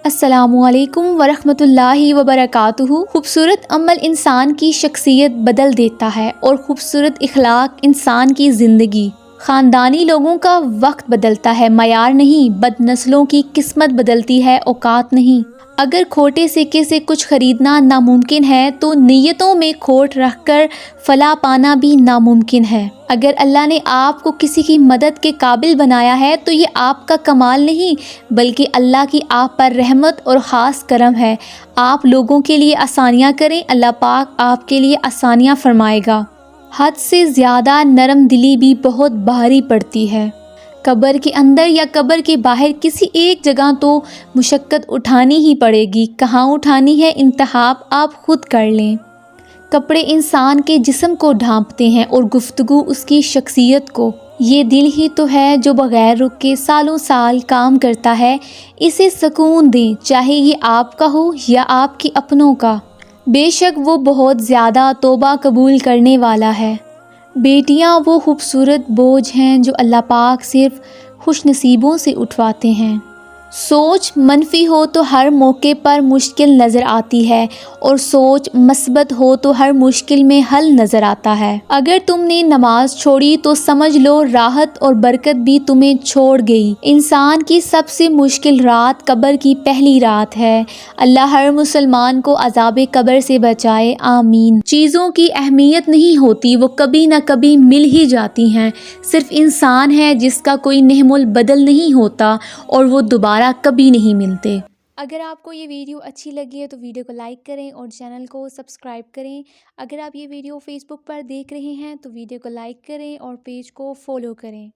السلام علیکم ورحمۃ اللہ وبرکاتہ۔ خوبصورت عمل انسان کی شخصیت بدل دیتا ہے اور خوبصورت اخلاق انسان کی زندگی۔ خاندانی لوگوں کا وقت بدلتا ہے معیار نہیں، بد نسلوں کی قسمت بدلتی ہے اوقات نہیں۔ اگر کھوٹے سکے سے کچھ خریدنا ناممکن ہے تو نیتوں میں کھوٹ رکھ کر فلاح پانا بھی ناممکن ہے۔ اگر اللہ نے آپ کو کسی کی مدد کے قابل بنایا ہے تو یہ آپ کا کمال نہیں بلکہ اللہ کی آپ پر رحمت اور خاص کرم ہے۔ آپ لوگوں کے لیے آسانیاں کریں، اللہ پاک آپ کے لیے آسانیاں فرمائے گا۔ حد سے زیادہ نرم دلی بھی بہت بھاری پڑتی ہے۔ قبر کے اندر یا قبر کے باہر کسی ایک جگہ تو مشقت اٹھانی ہی پڑے گی، کہاں اٹھانی ہے انتخاب آپ خود کر لیں۔ کپڑے انسان کے جسم کو ڈھانپتے ہیں اور گفتگو اس کی شخصیت کو۔ یہ دل ہی تو ہے جو بغیر رک کے سالوں سال کام کرتا ہے، اسے سکون دیں چاہے یہ آپ کا ہو یا آپ کے اپنوں کا۔ بے شک وہ بہت زیادہ توبہ قبول کرنے والا ہے۔ بیٹیاں وہ خوبصورت بوجھ ہیں جو اللہ پاک صرف خوش نصیبوں سے اٹھواتے ہیں۔ سوچ منفی ہو تو ہر موقع پر مشکل نظر آتی ہے اور سوچ مثبت ہو تو ہر مشکل میں حل نظر آتا ہے۔ اگر تم نے نماز چھوڑی تو سمجھ لو راحت اور برکت بھی تمہیں چھوڑ گئی۔ انسان کی سب سے مشکل رات قبر کی پہلی رات ہے۔ اللہ ہر مسلمان کو عذاب قبر سے بچائے، آمین۔ چیزوں کی اہمیت نہیں ہوتی، وہ کبھی نہ کبھی مل ہی جاتی ہیں۔ صرف انسان ہے جس کا کوئی نعم البدل نہیں ہوتا اور وہ دوبارہ کبھی نہیں ملتے۔ اگر آپ کو یہ ویڈیو اچھی لگی ہے تو ویڈیو کو لائک کریں اور چینل کو سبسکرائب کریں۔ اگر آپ یہ ویڈیو فیس بک پر دیکھ رہے ہیں تو ویڈیو کو لائک کریں اور پیج کو فالو کریں۔